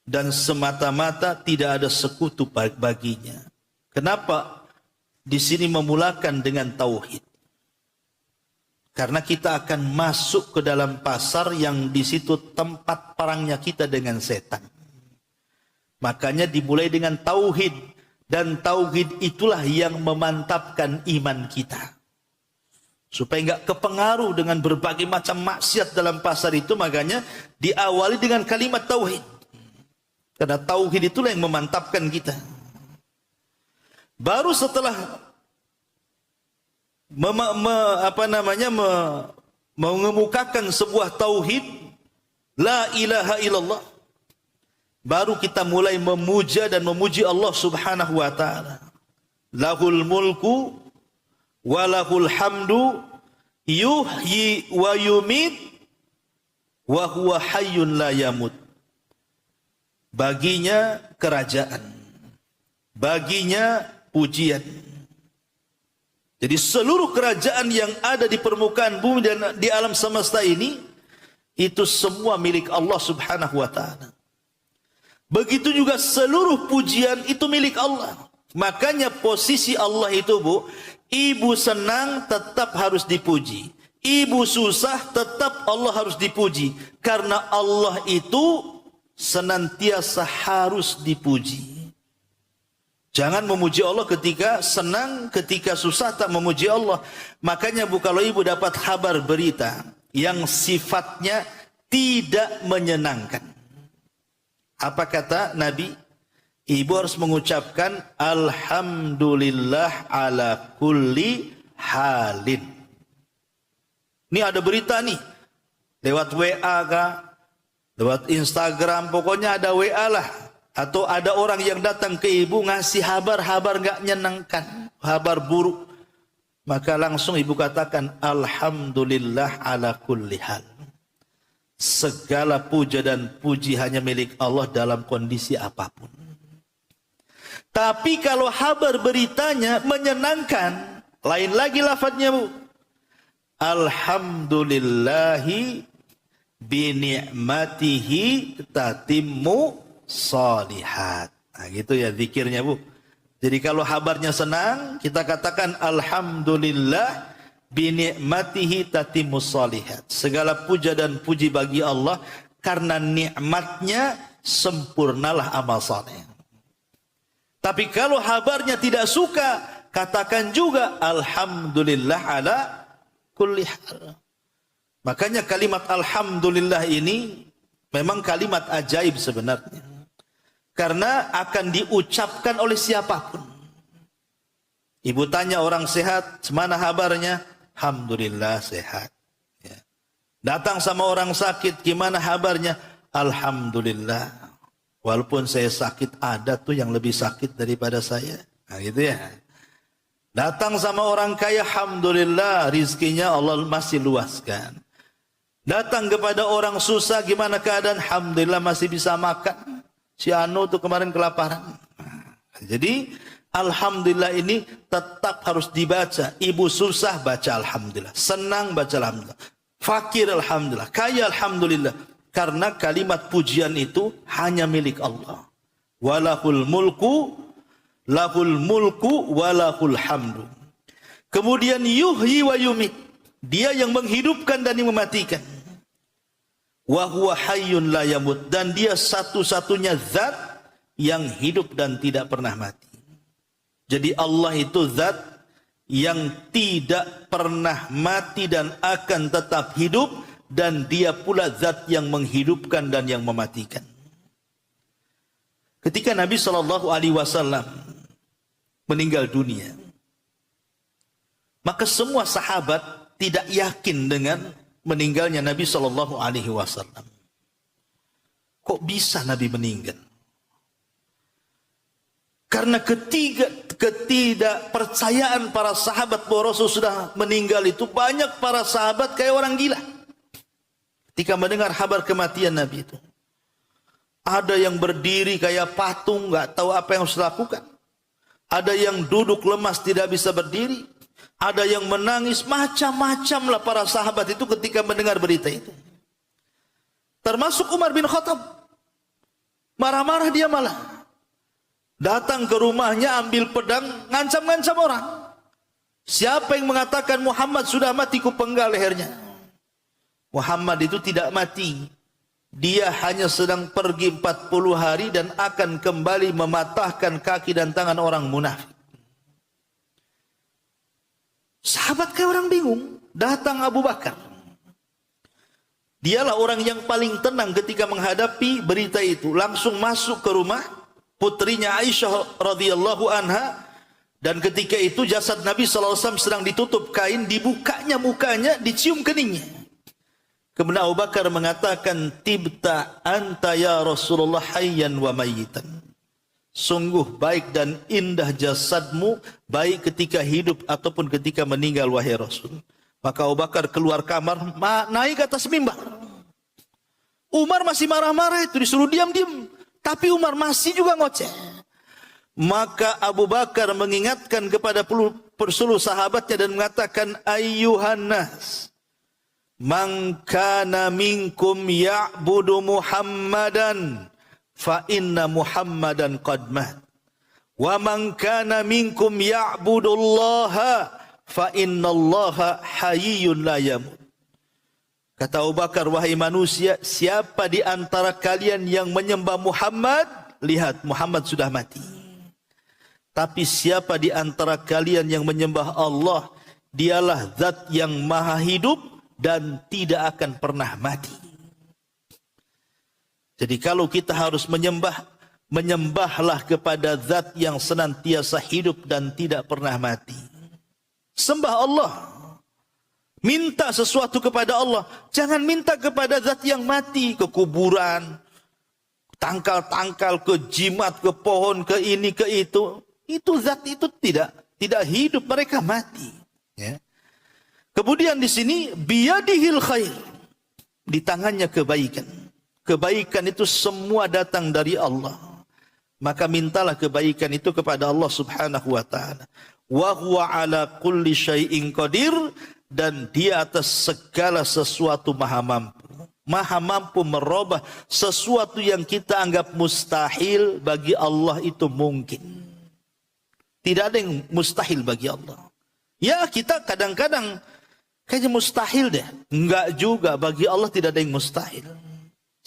Dan semata-mata tidak ada sekutu baginya. Kenapa di sini memulakan dengan tauhid? Karena kita akan masuk ke dalam pasar yang di situ tempat perangnya kita dengan setan. Makanya dimulai dengan tauhid, dan tauhid itulah yang memantapkan iman kita. Supaya enggak kepengaruh dengan berbagai macam maksiat dalam pasar itu, makanya diawali dengan kalimat tauhid. Karena tauhid itulah yang memantapkan kita. Baru setelah mengemukakan sebuah tauhid, la ilaha illallah, baru kita mulai memuja dan memuji Allah Subhanahu wa taala. Lahul mulku wa lahul hamdu yuhyi wa yumit wa huwa hayyun la yamut. Baginya kerajaan, baginya pujian. Jadi seluruh kerajaan yang ada di permukaan bumi dan di alam semesta ini, itu semua milik Allah Subhanahu wa ta'ala. Begitu juga seluruh pujian itu milik Allah. Makanya posisi Allah itu, Bu, ibu senang tetap harus dipuji, ibu susah tetap Allah harus dipuji. Karena Allah itu senantiasa harus dipuji. Jangan memuji Allah ketika senang, ketika susah tak memuji Allah. Makanya Bu, kalau ibu dapat kabar berita yang sifatnya tidak menyenangkan, apa kata Nabi? Ibu harus mengucapkan alhamdulillah ala kulli halin. Ini ada berita nih, lewat WA kah, lewat Instagram, pokoknya ada WA lah. Atau ada orang yang datang ke ibu ngasih kabar nggak nyenangkan, kabar buruk. Maka langsung ibu katakan alhamdulillah ala kulli hal. Segala puja dan puji hanya milik Allah dalam kondisi apapun. Tapi kalau kabar beritanya menyenangkan, lain lagi lafadznya, Bu. Alhamdulillahi bini'matihi tatimmu sholihat. Nah, gitu ya zikirnya, Bu. Jadi kalau kabarnya senang, kita katakan alhamdulillah binikmatihi tatimmus sholihat. Segala puja dan puji bagi Allah, karena nikmatnya sempurnalah amal saleh. Tapi kalau kabarnya tidak suka, katakan juga alhamdulillah ala kulli hal. Makanya kalimat alhamdulillah ini memang kalimat ajaib sebenarnya. Karena akan diucapkan oleh siapapun. Ibu tanya orang sehat, "Semana kabarnya?" "Alhamdulillah sehat." Ya. Datang sama orang sakit, "Gimana kabarnya?" "Alhamdulillah. Walaupun saya sakit, ada tuh yang lebih sakit daripada saya." Nah, gitu ya. Datang sama orang kaya, "Alhamdulillah, rizkinya Allah masih luaskan." Datang kepada orang susah, "Gimana keadaan?" "Alhamdulillah masih bisa makan. Si Anu tuh kemarin kelaparan." Jadi alhamdulillah ini tetap harus dibaca. Ibu susah baca alhamdulillah, senang baca alhamdulillah, fakir alhamdulillah, kaya alhamdulillah. Karena kalimat pujian itu hanya milik Allah. Walahul mulku, lahul mulku, walahul hamdu. Kemudian yuhyi wa yumit, dia yang menghidupkan dan yang mematikan. Wa huwa hayyun la yamut, dan dia satu-satunya zat yang hidup dan tidak pernah mati. Jadi Allah itu zat yang tidak pernah mati dan akan tetap hidup, dan dia pula zat yang menghidupkan dan yang mematikan. Ketika Nabi SAW meninggal dunia, maka semua sahabat tidak yakin dengan meninggalnya Nabi SAW. Kok bisa Nabi meninggal? Karena ketidakpercayaan para sahabat bahwa Rasul sudah meninggal itu, banyak para sahabat kayak orang gila. Ketika mendengar kabar kematian Nabi itu, ada yang berdiri kayak patung, nggak tahu apa yang harus dilakukan. Ada yang duduk lemas tidak bisa berdiri. Ada yang menangis, macam-macam lah para sahabat itu ketika mendengar berita itu. Termasuk Umar bin Khattab. Marah-marah dia malah. Datang ke rumahnya, ambil pedang, ngancam-ngancam orang. Siapa yang mengatakan Muhammad sudah mati, kupenggal lehernya. Muhammad itu tidak mati. Dia hanya sedang pergi 40 hari dan akan kembali mematahkan kaki dan tangan orang munafik. Sahabat kayak orang bingung. Datang Abu Bakar. Dialah orang yang paling tenang ketika menghadapi berita itu. Langsung masuk ke rumah putrinya Aisyah radhiyallahu anha. Dan ketika itu jasad Nabi SAW sedang ditutup kain. Dibukanya mukanya, dicium keningnya. Kemudian Abu Bakar mengatakan, tibta anta ya Rasulullah hayyan wa mayyitan. Sungguh baik dan indah jasadmu, baik ketika hidup ataupun ketika meninggal, wahai Rasul. Maka Abu Bakar keluar kamar, naik ke atas mimbar. Umar masih marah-marah itu, disuruh diam-diam. Tapi Umar masih juga ngoceh. Maka Abu Bakar mengingatkan kepada seluruh sahabatnya dan mengatakan, ayyuhan nas, man kana minkum ya'budu Muhammadan fa inna Muhammadan qad mat wa man kana minkum ya'budullaha fa innallaha hayyun la yamut. Kata Abu Bakar, wahai manusia, siapa di antara kalian yang menyembah Muhammad, lihat Muhammad sudah mati. Tapi siapa di antara kalian yang menyembah Allah, dialah zat yang maha hidup dan tidak akan pernah mati. Jadi kalau kita harus menyembah, menyembahlah kepada zat yang senantiasa hidup dan tidak pernah mati. Sembah Allah. Minta sesuatu kepada Allah. Jangan minta kepada zat yang mati, ke kuburan, tangkal-tangkal, ke jimat, ke pohon, ke ini, ke itu. Itu zat itu tidak hidup, mereka mati. Ya. Kemudian di sini biyadihil khair, di tangannya kebaikan. Kebaikan itu semua datang dari Allah. Maka mintalah kebaikan itu kepada Allah Subhanahu wa taala. Wa huwa ala kulli syai'in qadir, dan dia atas segala sesuatu maha mampu. Maha mampu merubah sesuatu yang kita anggap mustahil, bagi Allah itu mungkin. Tidak ada yang mustahil bagi Allah. Ya, kita kadang-kadang kayaknya mustahil deh. Enggak juga, bagi Allah tidak ada yang mustahil.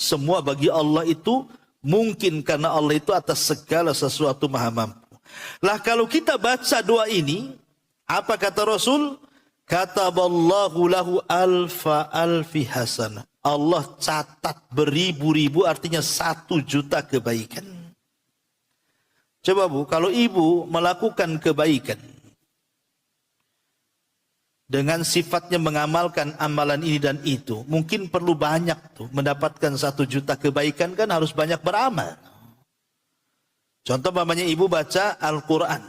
Semua bagi Allah itu mungkin, karena Allah itu atas segala sesuatu maha mampu. Lah kalau kita baca doa ini, apa kata Rasul? Kataballahu lahu alfa alfi hasanah. Allah catat beribu-ribu, artinya 1.000.000 kebaikan. Coba Bu, kalau ibu melakukan kebaikan dengan sifatnya mengamalkan amalan ini dan itu, mungkin perlu banyak tuh, mendapatkan 1.000.000 kebaikan kan harus banyak beramal. Contoh namanya ibu baca Al-Quran,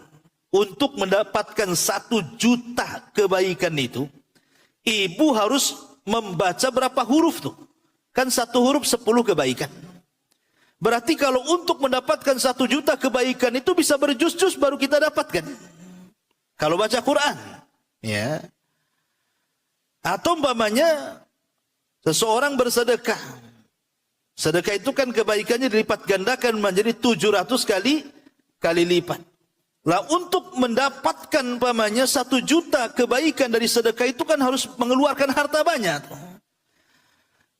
untuk mendapatkan 1.000.000 kebaikan itu, ibu harus membaca berapa huruf tuh? Kan 1 huruf 10 kebaikan. Berarti kalau untuk mendapatkan 1.000.000 kebaikan itu bisa berjus-jus baru kita dapatkan. Kalau baca Quran, ya. Atau umpamanya seseorang bersedekah. Sedekah itu kan kebaikannya dilipat gandakan menjadi 700 kali lipat. Lah untuk mendapatkan umpamanya 1.000.000 kebaikan dari sedekah itu kan harus mengeluarkan harta banyak.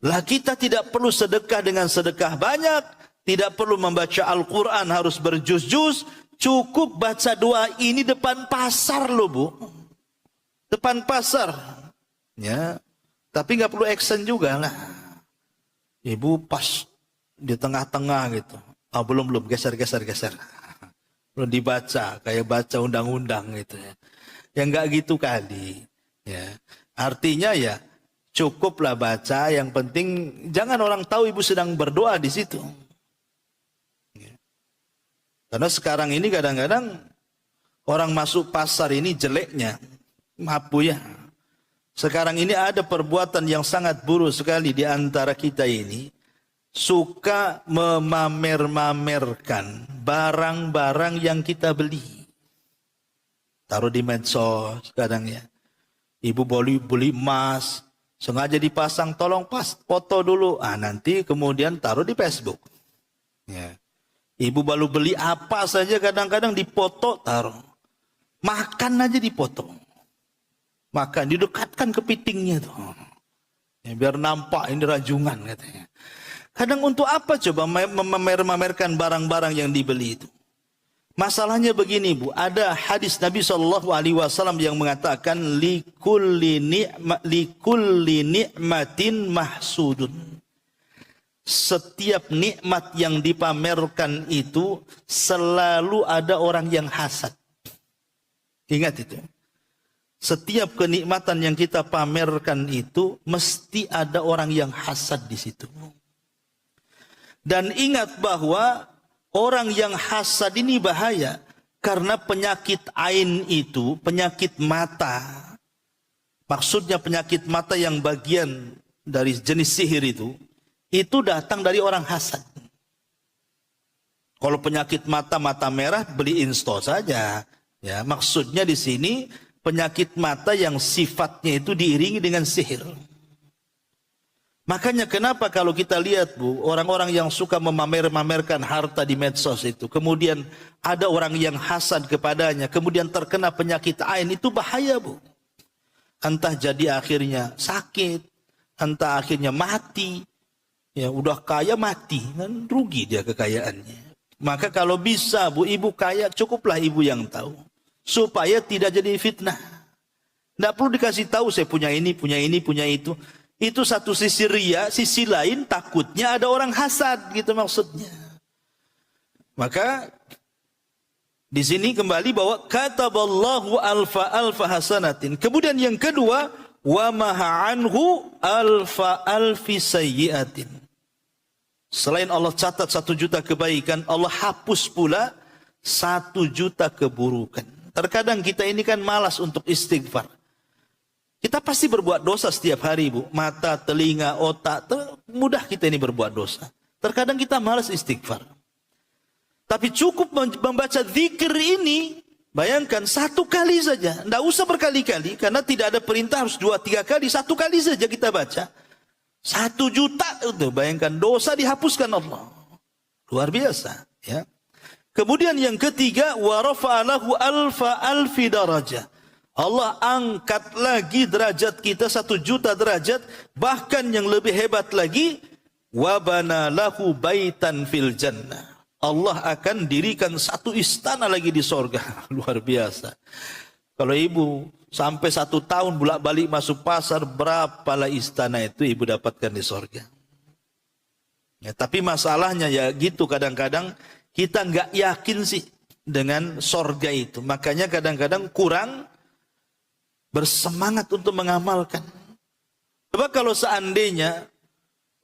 Lah kita tidak perlu sedekah dengan sedekah banyak, tidak perlu membaca Al-Quran harus berjuz-juz, cukup baca doa ini depan pasar loh Bu. Depan pasar. Ya, tapi nggak perlu action juga lah. Ibu pas di tengah-tengah gitu. Oh, belum geser. Belum dibaca, kayak baca undang-undang gitu ya. Ya nggak gitu kali. Ya, artinya ya cukuplah baca. Yang penting jangan orang tahu ibu sedang berdoa di situ. Ya. Karena sekarang ini kadang-kadang orang masuk pasar ini jeleknya, maaf Bu ya. Sekarang ini ada perbuatan yang sangat buruk sekali di antara kita ini. Suka memamer-mamerkan barang-barang yang kita beli. Taruh di medsos kadang ya. Ibu beli emas, sengaja dipasang, tolong foto dulu. Nanti kemudian taruh di Facebook. Ya. Ibu baru beli apa saja kadang-kadang dipoto taruh. Makan aja dipoto. Maka didekatkan kepitingnya tuh. Ya, biar nampak ini rajungan katanya. Kadang untuk apa coba memamerkan barang-barang yang dibeli itu? Masalahnya begini Bu, ada hadis Nabi SAW yang mengatakan likulli ni'matin mahsudun. Setiap nikmat yang dipamerkan itu selalu ada orang yang hasad. Ingat itu. Setiap kenikmatan yang kita pamerkan itu mesti ada orang yang hasad di situ. Dan ingat bahwa orang yang hasad ini bahaya karena penyakit ain itu, penyakit mata. Maksudnya penyakit mata yang bagian dari jenis sihir itu datang dari orang hasad. Kalau penyakit mata merah beli insto saja. Ya, maksudnya di sini penyakit mata yang sifatnya itu diiringi dengan sihir. Makanya kenapa kalau kita lihat Bu, orang-orang yang suka memamerkan harta di medsos itu, kemudian ada orang yang hasad kepadanya, kemudian terkena penyakit ain, itu bahaya Bu. Entah jadi akhirnya sakit, entah akhirnya mati, ya udah kaya mati, kan rugi dia kekayaannya. Maka kalau bisa Bu, ibu kaya cukuplah ibu yang tahu, supaya tidak jadi fitnah. Tidak perlu dikasih tahu saya punya ini, punya itu. Itu satu sisi ria, sisi lain takutnya ada orang hasad gitu maksudnya. Maka di sini kembali bahwa kataballahu alfa hasanatin. Kemudian yang kedua, wa maha anhu alfi sayyiatin. Selain Allah catat 1 juta kebaikan, Allah hapus pula 1 juta keburukan. Terkadang kita ini kan malas untuk istighfar. Kita pasti berbuat dosa setiap hari Bu. Mata, telinga, otak, mudah kita ini berbuat dosa. Terkadang kita malas istighfar. Tapi cukup membaca zikir ini, bayangkan 1 kali saja. Tidak usah berkali-kali, karena tidak ada perintah harus 2-3 kali. 1 kali saja kita baca. 1 juta itu, bayangkan dosa dihapuskan Allah. Luar biasa. Ya. Kemudian yang ketiga, wa rafa'alahu alfi darajah. Allah angkat lagi derajat kita 1 juta derajat, bahkan yang lebih hebat lagi, wabana lahu baitan fil jannah. Allah akan dirikan 1 istana lagi di sorga. Luar biasa. Kalau ibu sampai 1 tahun bolak-balik masuk pasar, berapalah istana itu ibu dapatkan di sorga. Ya, tapi masalahnya ya gitu, kadang-kadang kita nggak yakin sih dengan sorga itu. Makanya kadang-kadang kurang bersemangat untuk mengamalkan. Coba kalau seandainya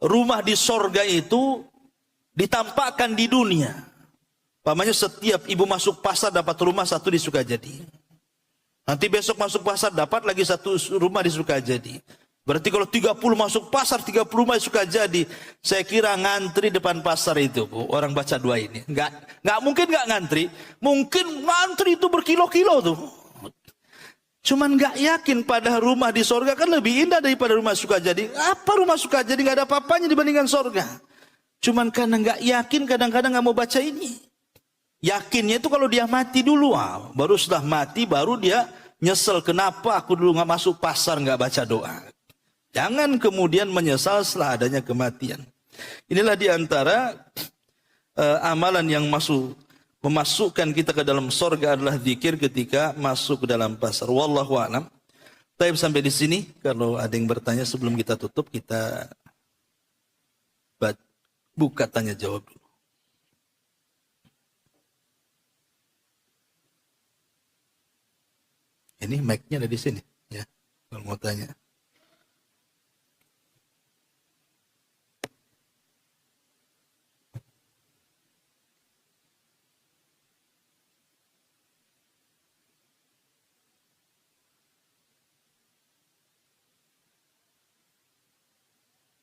rumah di sorga itu ditampakkan di dunia. Pamannya setiap ibu masuk pasar dapat rumah 1 di Sukajadi. Nanti besok masuk pasar dapat lagi 1 rumah di Sukajadi. Berarti kalau 30 masuk pasar, 30 rumah di Sukajadi. Saya kira ngantri depan pasar itu Bu, orang baca doa ini. Nggak mungkin nggak ngantri. Mungkin ngantri itu berkilo-kilo tuh. Cuman nggak yakin pada rumah di sorga kan lebih indah daripada rumah Sukajadi. Apa rumah Sukajadi nggak ada apa-apanya dibandingkan sorga. Cuman karena nggak yakin kadang-kadang nggak mau baca ini. Yakinnya itu kalau dia mati dulu, baru setelah mati baru dia nyesel kenapa aku dulu nggak masuk pasar nggak baca doa. Jangan kemudian menyesal setelah adanya kematian. Inilah diantara amalan yang memasukkan kita ke dalam sorga adalah zikir ketika masuk ke dalam pasar. Wallahu a'lam. Tapi sampai di sini, kalau ada yang bertanya sebelum kita tutup, kita buka tanya jawab dulu. Ini mic-nya ada di sini, ya. Kalau mau tanya.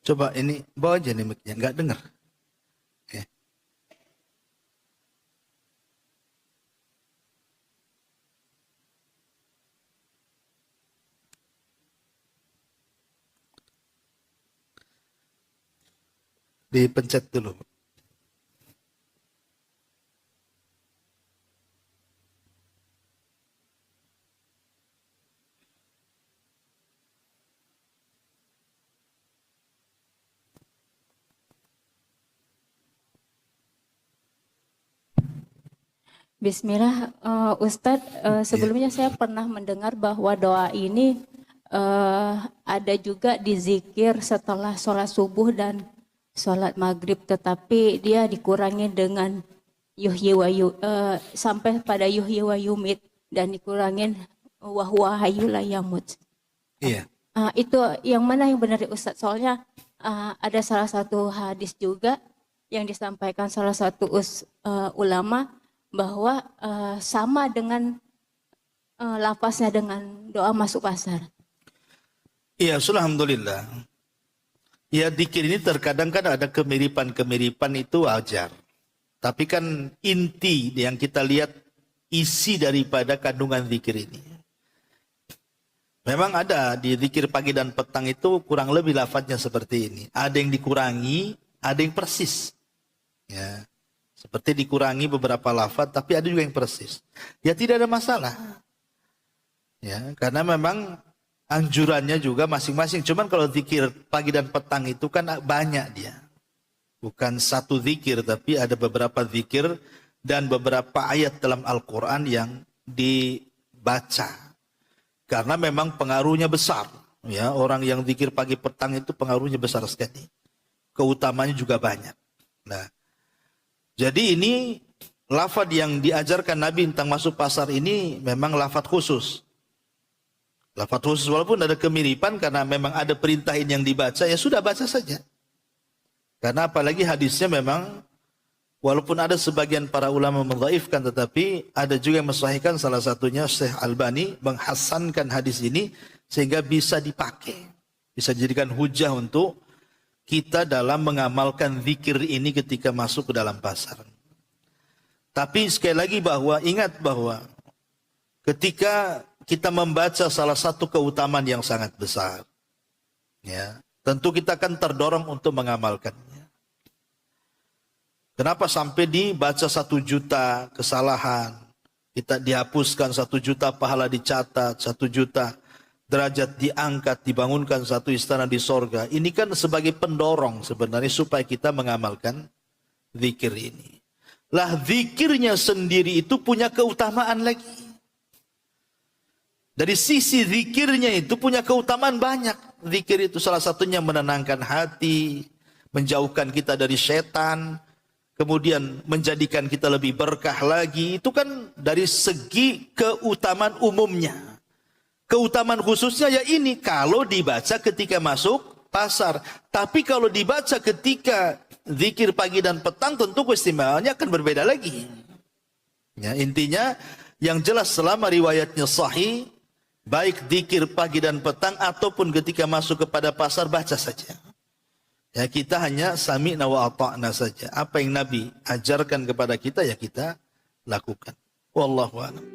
Coba ini bawa aja nih mic-nya, nggak dengar. Oke. Dipencet dulu. Bismillah, Ustadz, sebelumnya saya pernah mendengar bahwa doa ini ada juga di zikir setelah sholat subuh dan sholat maghrib, tetapi dia dikurangi dengan yuhyi wa sampai pada yuhyi wa yumit dan dikurangin wa huwa hayyul la yamut. Iya. Itu yang mana yang benar Ustadz? Soalnya ada salah satu hadis juga yang disampaikan salah satu ulama bahwa sama dengan lafaznya dengan doa masuk pasar. Iya, alhamdulillah. Ya, dzikir ini terkadang kan ada kemiripan-kemiripan, itu wajar. Tapi kan inti yang kita lihat isi daripada kandungan zikir ini. Memang ada di zikir pagi dan petang itu kurang lebih lafadznya seperti ini. Ada yang dikurangi, ada yang persis. Ya. Seperti dikurangi beberapa lafaz, tapi ada juga yang persis. Ya tidak ada masalah. Ya, karena memang anjurannya juga masing-masing. Cuman kalau zikir pagi dan petang itu kan banyak dia. Bukan satu zikir, tapi ada beberapa zikir dan beberapa ayat dalam Al-Quran yang dibaca. Karena memang pengaruhnya besar. Ya, orang yang zikir pagi petang itu pengaruhnya besar sekali. Keutamanya juga banyak. Nah, jadi ini lafaz yang diajarkan Nabi tentang masuk pasar ini memang lafaz khusus. Lafaz khusus walaupun ada kemiripan karena memang ada perintah ini yang dibaca, ya sudah baca saja. Karena apalagi hadisnya memang walaupun ada sebagian para ulama mendhaifkan, tetapi ada juga yang mensahihkan, salah satunya Syekh Albani menghasankan hadis ini sehingga bisa dipakai. Bisa dijadikan hujah untuk kita dalam mengamalkan zikir ini ketika masuk ke dalam pasar. Tapi sekali lagi bahwa ingat bahwa ketika kita membaca salah satu keutamaan yang sangat besar, ya, tentu kita akan terdorong untuk mengamalkannya. Kenapa sampai dibaca 1 juta kesalahan, kita dihapuskan 1 juta pahala dicatat, 1 juta derajat diangkat, dibangunkan satu istana di sorga. Ini kan sebagai pendorong sebenarnya supaya kita mengamalkan zikir ini. Lah zikirnya sendiri itu punya keutamaan lagi. Dari sisi zikirnya itu punya keutamaan banyak. Zikir itu salah satunya menenangkan hati, menjauhkan kita dari setan, kemudian menjadikan kita lebih berkah lagi. Itu kan dari segi keutamaan umumnya. Keutamaan khususnya ya ini kalau dibaca ketika masuk pasar. Tapi kalau dibaca ketika zikir pagi dan petang tentu keistimewaannya akan berbeda lagi. Ya, intinya yang jelas selama riwayatnya sahih, baik zikir pagi dan petang ataupun ketika masuk kepada pasar baca saja. Ya, kita hanya sami'na wa ata'na saja. Apa yang Nabi ajarkan kepada kita ya kita lakukan. Wallahu a'lam.